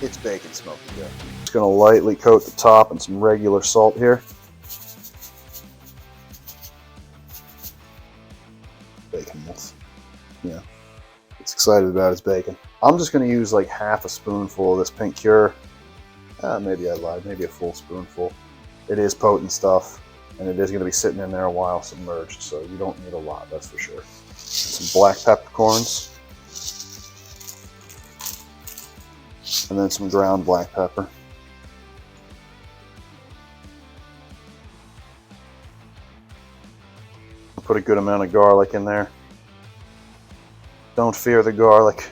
it's bacon smoked to death. Just gonna lightly coat the top in some regular salt here. Bacon wolf. Yeah, it's excited about its bacon. I'm just gonna use like half a spoonful of this pink cure. Maybe I lied, maybe a full spoonful. It is potent stuff, and it is gonna be sitting in there a while submerged, so you don't need a lot, that's for sure. Some black peppercorns. And then some ground black pepper. I'll put a good amount of garlic in there. Don't fear the garlic.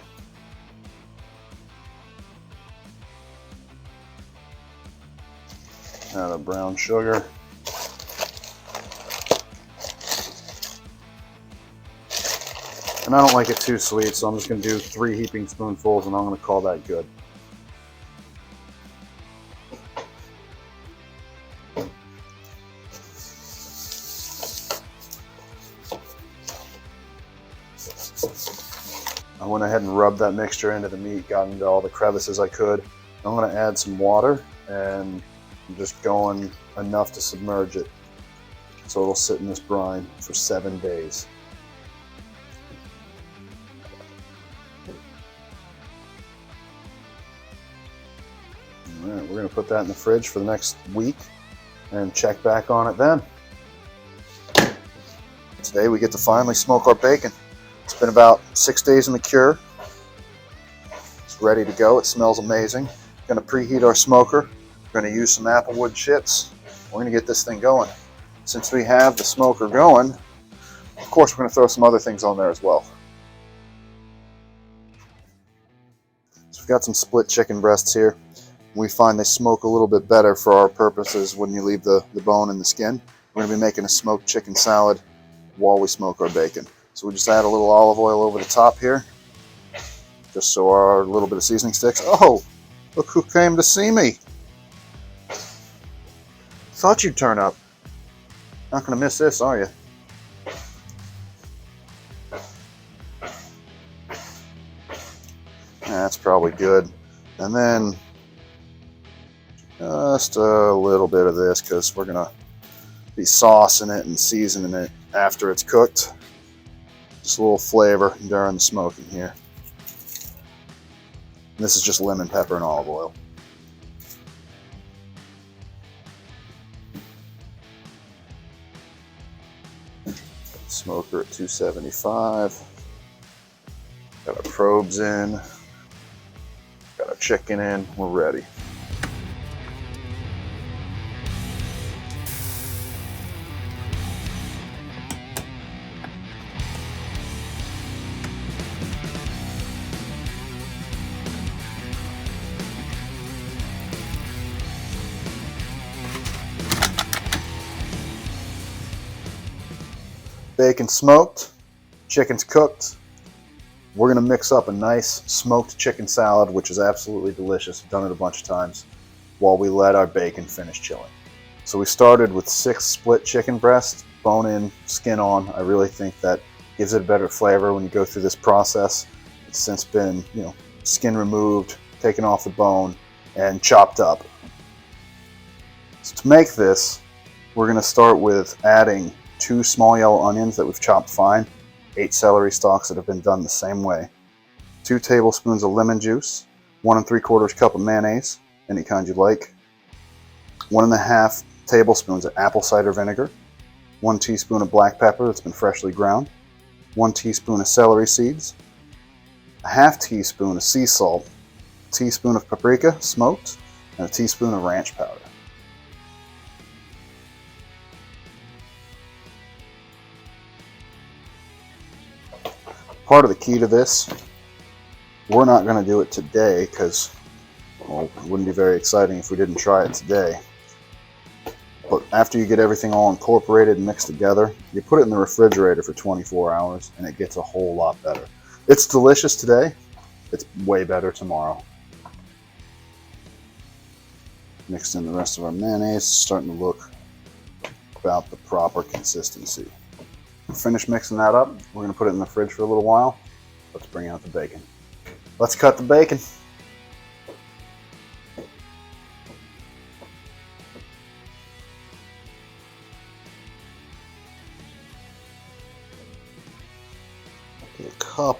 Add a brown sugar. And I don't like it too sweet, so I'm just going to do 3 heaping spoonfuls, and I'm going to call that good. I went ahead and rubbed that mixture into the meat, got into all the crevices I could. I'm going to add some water, and I'm just going enough to submerge it so it'll sit in this brine for 7 days. All right, we're going to put that in the fridge for the next week and check back on it then. Today we get to finally smoke our bacon. It's been about 6 days in the cure. It's ready to go. It smells amazing. Going to preheat our smoker. We're going to use some applewood chits. We're going to get this thing going. Since we have the smoker going, of course we're going to throw some other things on there as well. So we've got some split chicken breasts here. We find they smoke a little bit better for our purposes when you leave the bone and the skin. We're going to be making a smoked chicken salad while we smoke our bacon. So we just add a little olive oil over the top here, just so our little bit of seasoning sticks. Oh, look who came to see me. Thought you'd turn up. Not gonna miss this, are you? That's probably good. And then just a little bit of this, because we're gonna be saucing it and seasoning it after it's cooked. Just a little flavor during the smoking here. And this is just lemon pepper and olive oil. Smoker at 275. Got our probes in. Got our chicken in. We're ready. Bacon smoked, chicken's cooked. We're gonna mix up a nice smoked chicken salad, which is absolutely delicious. I've done it a bunch of times, while we let our bacon finish chilling. So we started with 6 split chicken breasts, bone in, skin on. I really think that gives it a better flavor when you go through this process. It's since been, skin removed, taken off the bone, and chopped up. So to make this, we're gonna start with adding 2 small yellow onions that we've chopped fine, 8 celery stalks that have been done the same way, 2 tablespoons of lemon juice, 1 3/4 cup of mayonnaise, any kind you like, 1 1/2 tablespoons of apple cider vinegar, 1 teaspoon of black pepper that's been freshly ground, 1 teaspoon of celery seeds, a 1/2 teaspoon of sea salt, a teaspoon of paprika smoked, and a teaspoon of ranch powder. Part of the key to this, we're not going to do it today because, well, it wouldn't be very exciting if we didn't try it today. But after you get everything all incorporated and mixed together, you put it in the refrigerator for 24 hours and it gets a whole lot better. It's delicious today. It's way better tomorrow. Mixed in the rest of our mayonnaise, starting to look about the proper consistency. Finish mixing that up. We're going to put it in the fridge for a little while. Let's bring out the bacon. Let's cut the bacon.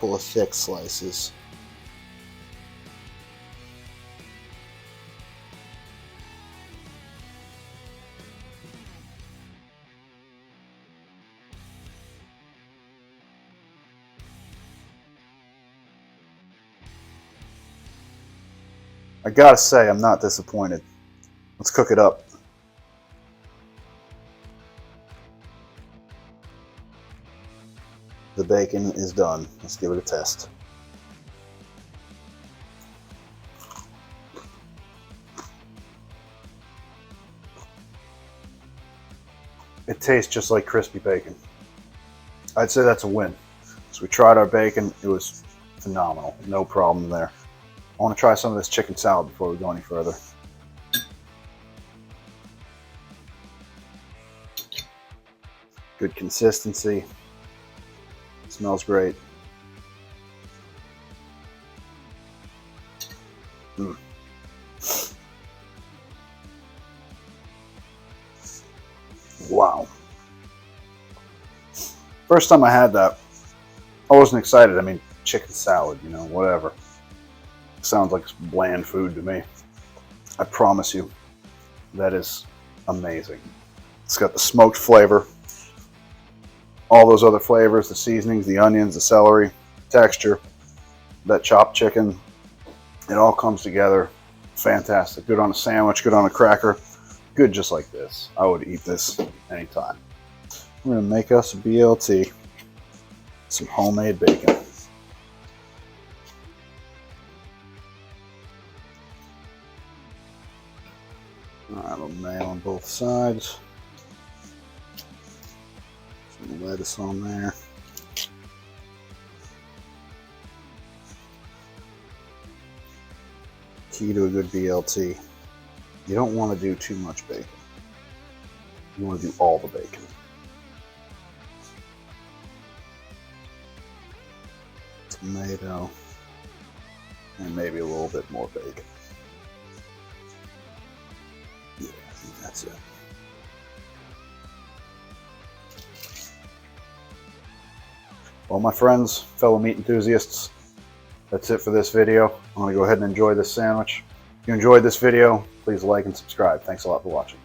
couple of thick slices. I gotta say, I'm not disappointed. Let's cook it up. The bacon is done. Let's give it a test. It tastes just like crispy bacon. I'd say that's a win. So we tried our bacon. It was phenomenal. No problem there. I want to try some of this chicken salad before we go any further. Good consistency. Smells great. Wow. First time I had that, I wasn't excited. I mean, chicken salad, you know, whatever. Sounds like bland food to me. I promise you, that is amazing. It's got the smoked flavor, all those other flavors, the seasonings, the onions, the celery, texture, that chopped chicken. It all comes together. Fantastic. Good on a sandwich, good on a cracker, good just like this. I would eat this anytime. We're gonna make us a BLT, some homemade bacon. A little mayo on both sides. Some lettuce on there. Key to a good BLT. You don't want to do too much bacon. You want to do all the bacon. Tomato. And maybe a little bit more bacon. Yeah, I think that's it. Well, my friends, fellow meat enthusiasts, that's it for this video. I'm going to go ahead and enjoy this sandwich. If you enjoyed this video, please like and subscribe. Thanks a lot for watching.